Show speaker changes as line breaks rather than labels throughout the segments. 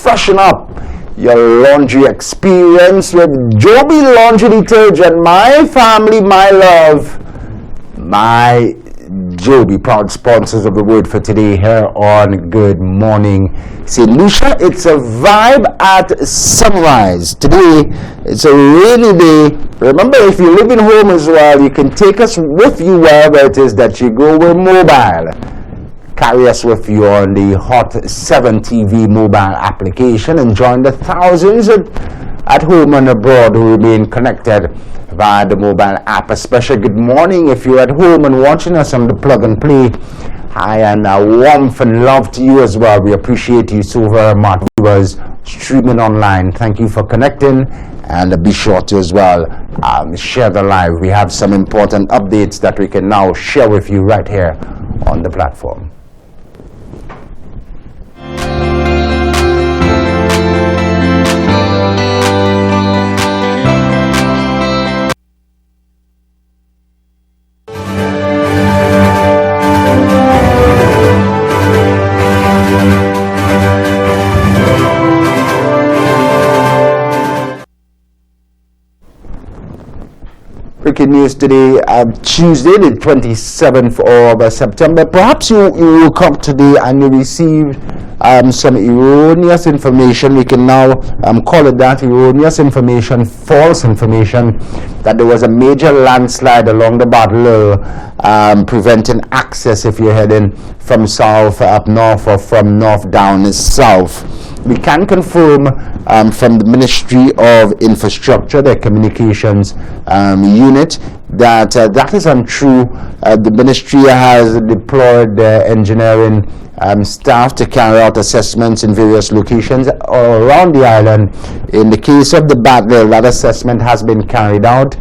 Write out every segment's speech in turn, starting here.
freshen up your laundry experience with Joby Laundry Detergent. My family, my love, my Joby, proud sponsors of the word for today here on Good Morning St. Lucia. It's a vibe at sunrise. Today, it's a rainy day. Remember, if you live in home as well, you can take us with you wherever it is that you go with mobile. Carry us with you on the Hot 7 TV mobile application and join the thousands at home and abroad who remain connected via the mobile app. A special good morning if you're at home and watching us on the Plug and Play. Hi, and warmth and love to you as well. We appreciate you so very much. Viewers streaming online, thank you for connecting, and be sure to as well share the live. We have some important updates that we can now share with you right here on the platform. Breaking news today, Tuesday, the 27th of September. Perhaps you woke up today and you received some erroneous information. We can now call it that, erroneous information, false information, that there was a major landslide along the Battle, preventing access if you're heading from south up north or from north down south. We can confirm from the Ministry of Infrastructure, their communications unit, that that is untrue. The ministry has deployed engineering staff to carry out assessments in various locations all around the island. In the case of the Battle, that assessment has been carried out.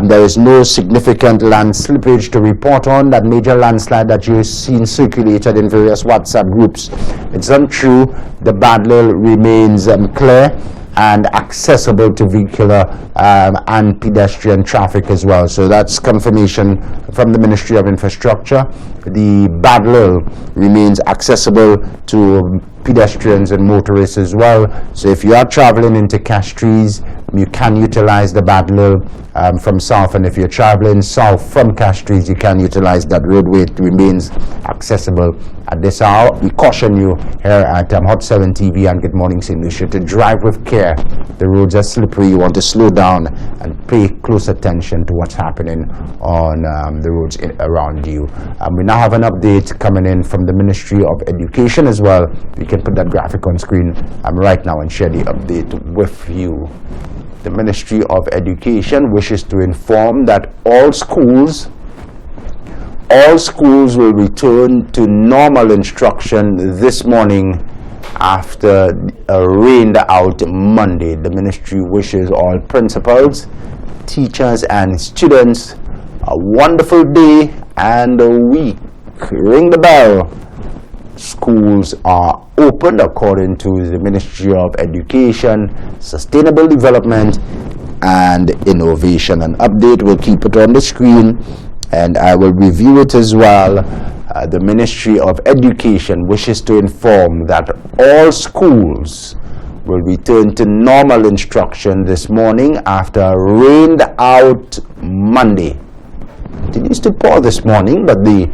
There is no significant land slippage to report on. That major landslide that you've seen circulated in various WhatsApp groups, it's untrue. The Battle remains clear and accessible to vehicular and pedestrian traffic as well. So that's confirmation from the Ministry of Infrastructure. The Battle remains accessible to pedestrians and motorists as well. So if you are traveling into Castries, you can utilize the Battle from south, and if you're traveling south from Castries, you can utilize that roadway. It remains accessible at this hour. We caution you here at Hot 7 TV and Good Morning St. Lucia to drive with care. The roads are slippery. You want to slow down and pay close attention to what's happening on the roads around you. We now have an update coming in from the Ministry of Education as well. We can put that graphic on screen right now and share the update with you. The Ministry of Education wishes to inform that all schools will return to normal instruction this morning after a rained out Monday. The ministry wishes all principals, teachers and students a wonderful day and a week. Ring the bell. Schools are opened according to the Ministry of Education, Sustainable Development and Innovation. An update, will keep it on the screen and I will review it as well. The Ministry of Education wishes to inform that all schools will return to normal instruction this morning after a rained out Monday. It used to pour this morning, but the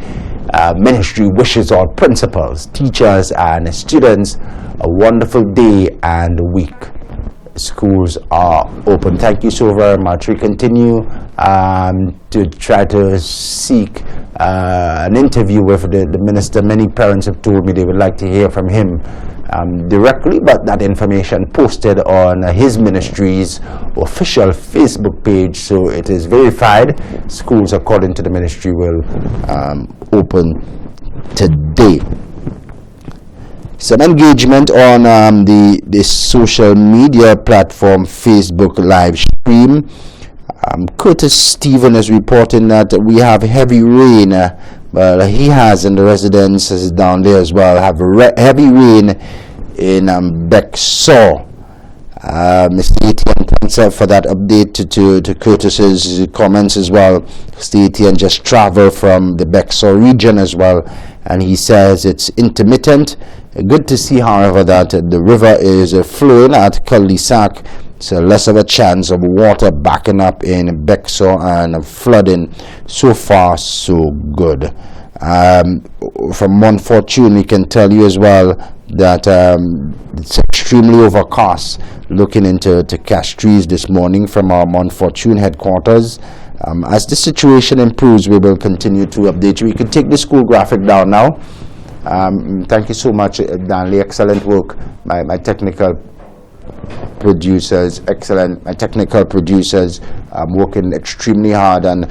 ministry wishes all principals, teachers and students a wonderful day and week. Schools are open. Thank you so very much. We continue to try to seek an interview with the minister. Many parents have told me they would like to hear from him directly, but that information posted on his ministry's official Facebook page, so it is verified. Schools, according to the ministry, will open today. Some engagement on the social media platform Facebook live stream. Curtis Stephen is reporting that we have heavy rain. Well, he has, and the residences down there as well have heavy rain in Bexar. Mr. Etienne, thanks for that update to Curtis's comments as well. Mr. Etienne just traveled from the Bexar region as well, and he says it's intermittent. Good to see, however, that the river is flowing at cul-de-sac, so less of a chance of water backing up in Bexar and flooding. So far, so good. From Mount Fortune, we can tell you as well that it's extremely overcast. Looking into Castries this morning from our Mount Fortune headquarters. As the situation improves, we will continue to update you. We can take the school graphic down now. Thank you so much, Danley. Excellent work. My technical producers, excellent. My technical producers working extremely hard and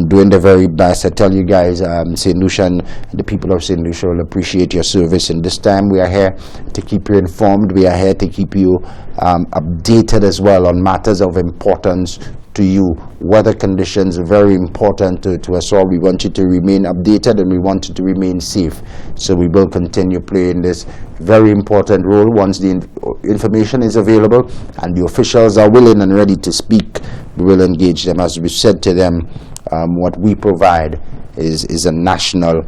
doing the very best. I tell you guys, St. Lucia and the people of St. Lucia will appreciate your service. And this time we are here to keep you informed. We are here to keep you updated as well on matters of importance to you. Weather conditions are very important to us all. We want you to remain updated and we want you to remain safe. So we will continue playing this very important role once the information is available and the officials are willing and ready to speak. We will engage them. As we said to them, what we provide is a national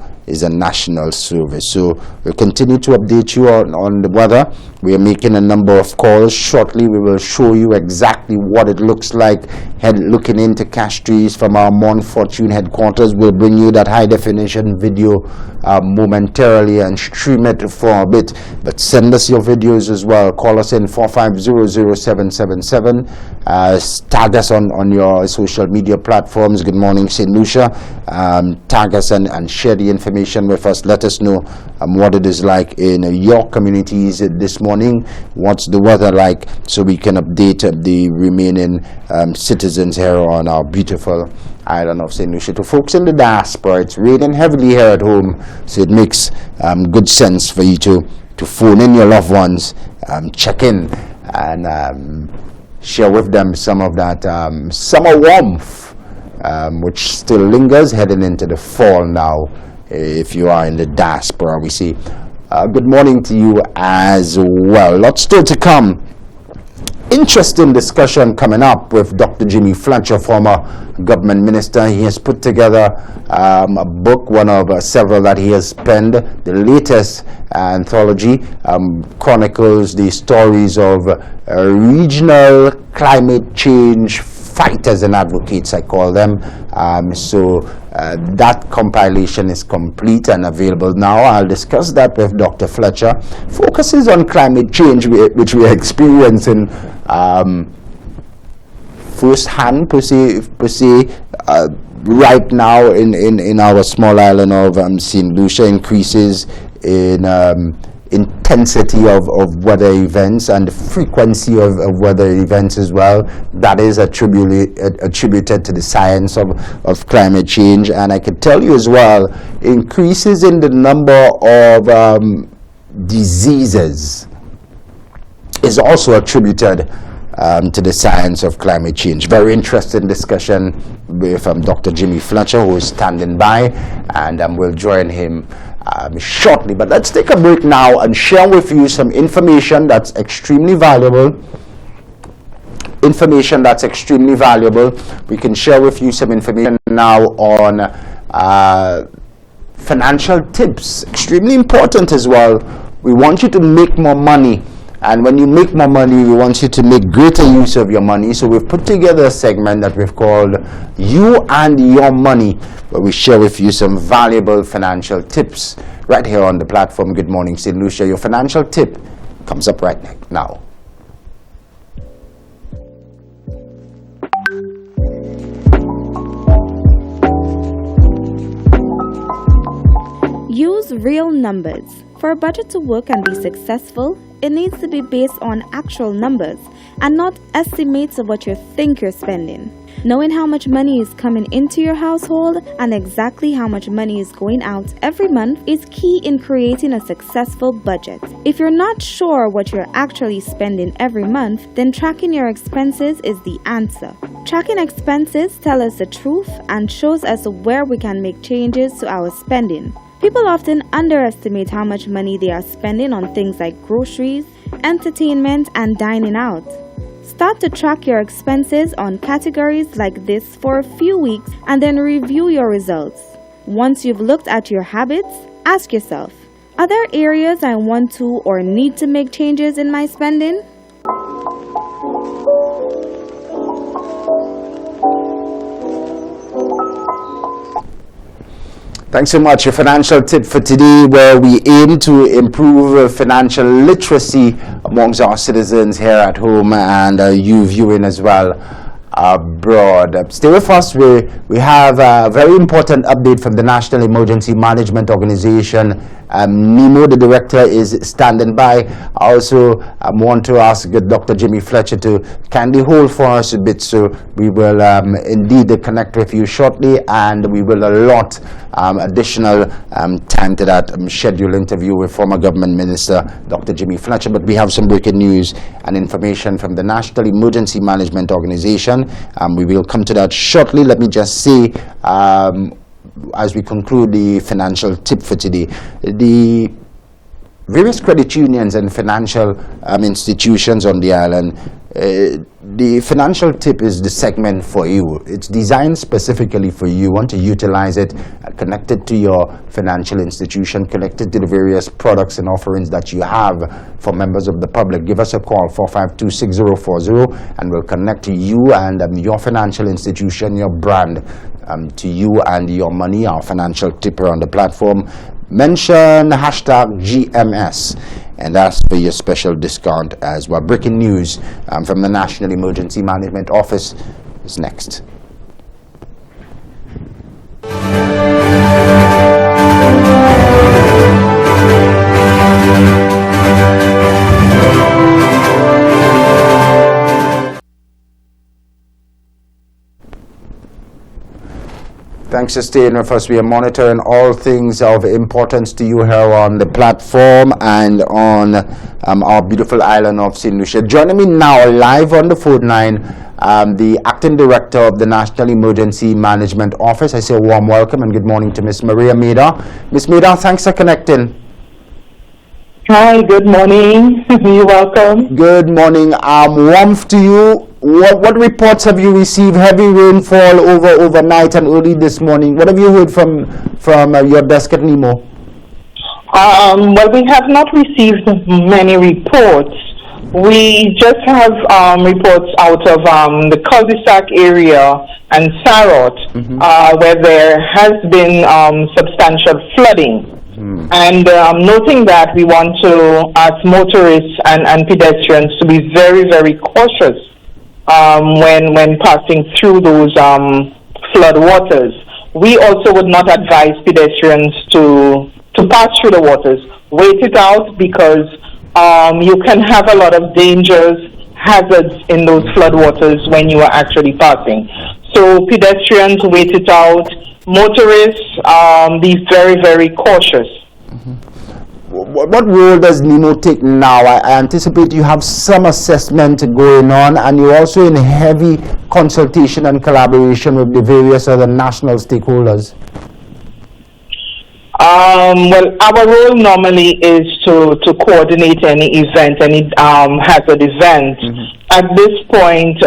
service. So we'll continue to update you on the weather. We are making a number of calls. Shortly we will show you exactly what it looks like looking into Castries from our Mount Fortune headquarters. We'll bring you that high definition video momentarily and stream it for a bit, but send us your videos as well. Call us in 4500777. Tag us on your social media platforms. Good morning, St. Lucia. Tag us and share the information with us. Let us know what it is like in your communities this morning. What's the weather like, so we can update the remaining citizens here on our beautiful island of St. Lucia. To folks in the diaspora, it's raining heavily here at home, so it makes good sense for you to phone in your loved ones, check in and share with them some of that summer warmth, which still lingers heading into the fall now. If you are in the diaspora, we say good morning to you as well. Lots still to come. Interesting discussion coming up with Dr. Jimmy Fletcher, former government minister. He has put together a book, one of several that he has penned. The latest anthology chronicles the stories of regional climate change fighters and advocates, I call them. That compilation is complete and available now. I'll discuss that with Dr. Fletcher. Focuses on climate change, which we are experiencing firsthand, per se, right now in our small island of St. Lucia. Increases in intensity of weather events and the frequency of weather events as well. That is attributed to the science of climate change. And I can tell you as well, increases in the number of diseases is also attributed to the science of climate change. Very interesting discussion with Dr. Jimmy Fletcher, who is standing by, and we'll join him shortly. But let's take a break now and share with you some information that's extremely valuable. We can share with you some information now on financial tips. Extremely important as well. We want you to make more money. And when you make more money, we want you to make greater use of your money. So we've put together a segment that we've called You and Your Money, where we share with you some valuable financial tips right here on the platform. Good morning, St. Lucia. Your financial tip comes up right now.
Use real numbers. For a budget to work and be successful, it needs to be based on actual numbers and not estimates of what you think you're spending. Knowing how much money is coming into your household and exactly how much money is going out every month is key in creating a successful budget. If you're not sure what you're actually spending every month, then tracking your expenses is the answer. Tracking expenses tells us the truth and shows us where we can make changes to our spending. People often underestimate how much money they are spending on things like groceries, entertainment, and dining out. Start to track your expenses on categories like this for a few weeks and then review your results. Once you've looked at your habits, ask yourself, Are there areas I want to or need to make changes in my spending?
Thanks so much. A financial tip for today, where we aim to improve financial literacy amongst our citizens here at home and you viewing as well abroad. Stay with us. We have a very important update from the National Emergency Management Organization. NEMO, the director, is standing by. I also want to ask Dr. Jimmy Fletcher to kindly hold for us a bit, so we will indeed connect with you shortly, and we will allot additional time to that scheduled interview with former government minister Dr. Jimmy Fletcher. But we have some breaking news and information from the National Emergency Management Organization. We will come to that shortly. Let me just say, as we conclude the financial tip for today, the various credit unions and financial institutions on the island, the financial tip is the segment for you. It's designed specifically for you. You want to utilize it, connected to your financial institution, connected to the various products and offerings that you have for members of the public. Give us a call, 452-6040, and we'll connect to you and your financial institution, your brand, to you and your money, our financial tipper on the platform. Mention hashtag GMS, and ask for your special discount as well. Breaking news from the National Emergency Management Office is next. Thanks for staying with us. We are monitoring all things of importance to you here on the platform and on our beautiful island of St. Lucia. Joining me now live on the phone line, the Acting Director of the National Emergency Management Office. I say a warm welcome and good morning to Miss Maria Maida. Miss Maida, thanks for connecting.
Hi, good morning. You're welcome.
Good morning. Warmth to you. What reports have you received? Heavy rainfall overnight and early this morning. What have you heard from your desk at NEMO?
Well, we have not received many reports. We just have reports out of the cul-de-sac area and Sarot, where there has been substantial flooding. And noting that, we want to ask motorists and pedestrians to be very, very cautious when passing through those flood waters. We also would not advise pedestrians to pass through the waters. Wait it out, because you can have a lot of dangers, hazards in those flood waters when you are actually passing. So pedestrians, wait it out. Motorists, be very, very cautious.
What role does NEMO take now? I anticipate you have some assessment going on, and you're also in heavy consultation and collaboration with the various other national stakeholders.
Well, our role normally is to coordinate any event, any hazard event. At this point,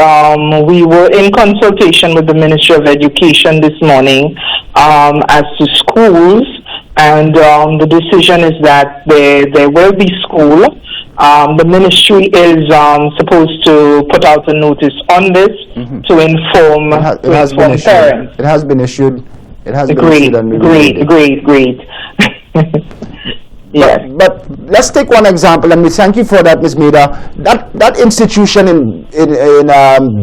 we were in consultation with the Ministry of Education this morning as to schools, and the decision is that there will be school. The ministry is supposed to put out a notice on this to inform parents.
It has been issued. It has been
Great. Yes.
But let's take one example, and we thank you for that, Ms. Maida. That institution in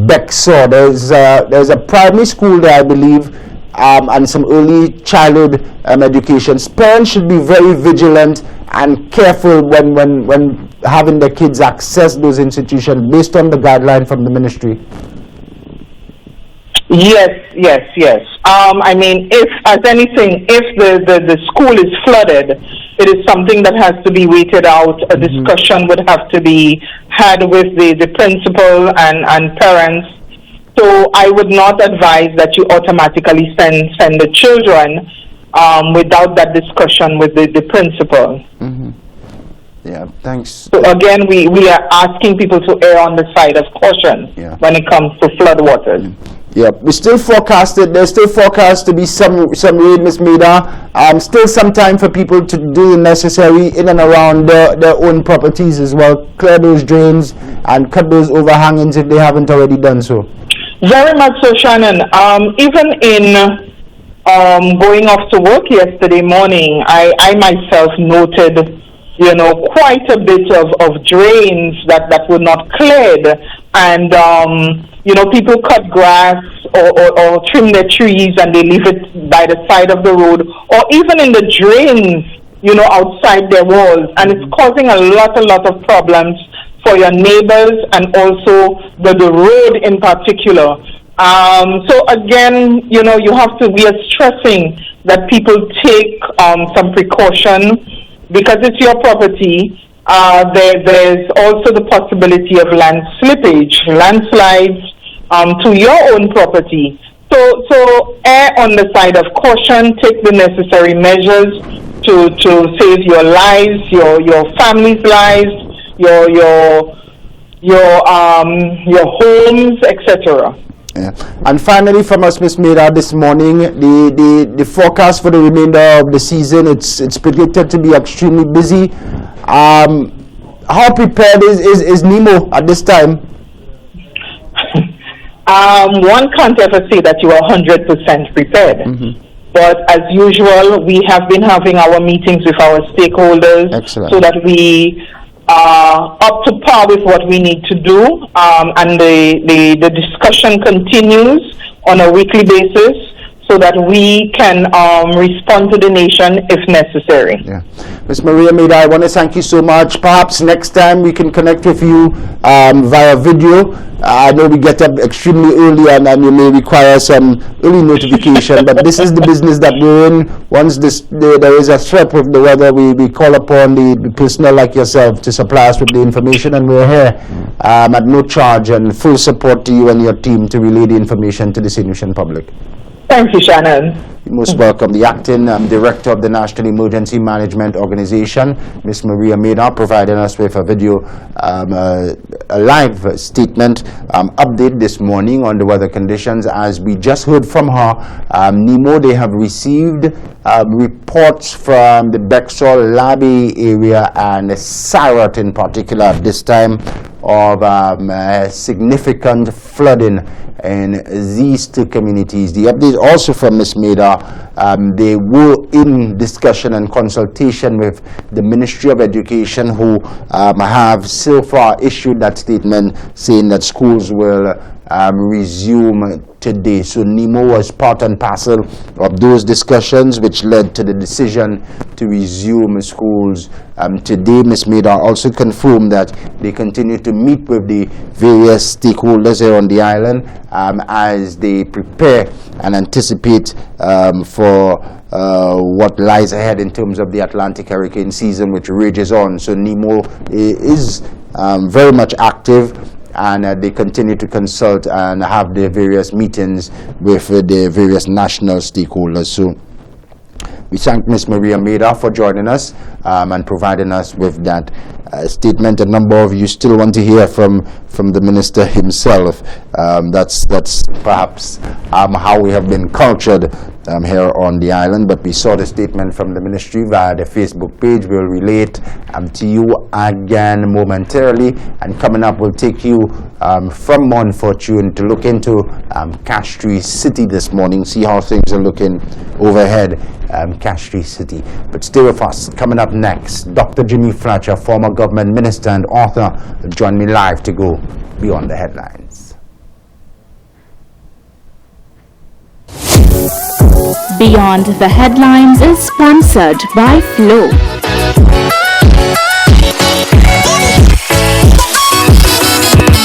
Bexar, there's a primary school there, I believe, and some early childhood education. Parents should be very vigilant and careful when having their kids access those institutions based on the guideline from the ministry.
Yes. I mean, if the school is flooded, it is something that has to be waited out. A discussion would have to be had with the principal and parents. So I would not advise that you automatically send the children without that discussion with the principal.
Yeah, thanks.
So again, we are asking people to err on the side of caution when it comes to flood waters.
Yep, there's still forecast to be some rain, Miss Maida. Still some time for people to do the necessary in and around their own properties as well. Clear those drains and cut those overhangings if they haven't already done so.
Very much so, Shannon. Even in going off to work yesterday morning, I myself noted, quite a bit of drains that were not cleared. And, people cut grass or trim their trees and they leave it by the side of the road or even in the drains, outside their walls. And it's causing a lot of problems for your neighbors and also the road in particular. So again, we are stressing that people take some precaution because it's your property. There's also the possibility of land slippage, landslides to your own property. So err on the side of caution, take the necessary measures to save your lives, your family's lives, your homes, etc.
Yeah. And finally, from us, Ms. Maida, this morning, the forecast for the remainder of the season, it's predicted to be extremely busy. How prepared is NEMO at this time?
One can't ever say that you are 100% prepared. Mm-hmm. But as usual, we have been having our meetings with our stakeholders.
Excellent.
So that we are up to par with what we need to do. And the discussion continues on a weekly basis so that we can respond to the nation if necessary.
Yeah. Ms. Maria Maida, I want to thank you so much. Perhaps next time we can connect with you via video. I know we get up extremely early and you may require some early notification, but this is the business that we're in. Once there is a threat with the weather, we call upon the personnel like yourself to supply us with the information, and we're here at no charge and full support to you and your team to relay the information to the St. Lucian public.
Thank you, Shannon.
You're most welcome. The acting director of the National Emergency Management Organization, Ms. Maria Maida, providing us with a video, a live statement update this morning on the weather conditions. As we just heard from her, NEMO, they have received reports from the Bexall, Labby area and Sarot in particular at this time of significant flooding in these two communities. The update also from Ms. Maida, they were in discussion and consultation with the Ministry of Education, who have so far issued that statement saying that schools will resume today. So NEMO was part and parcel of those discussions which led to the decision to resume schools today. Ms. Maida also confirmed that they continue to meet with the various stakeholders here on the island as they prepare and anticipate for what lies ahead in terms of the Atlantic hurricane season, which rages on. So NEMO is very much active, and they continue to consult and have their various meetings with the various national stakeholders. So we thank Ms. Maria Maida for joining us and providing us with that statement. A number of you still want to hear from the minister himself. That's perhaps how we have been cultured here on the island, but we saw the statement from the ministry via the Facebook page. We'll relate to you again momentarily, and coming up we'll take you from Mount Fortune to look into Castries City this morning, see how things are looking overhead, Castries City. But stay with us. Coming up next, Dr. Jimmy Fletcher, former government minister and author, will join me live to go beyond the headlines.
Beyond the Headlines is sponsored by Flow.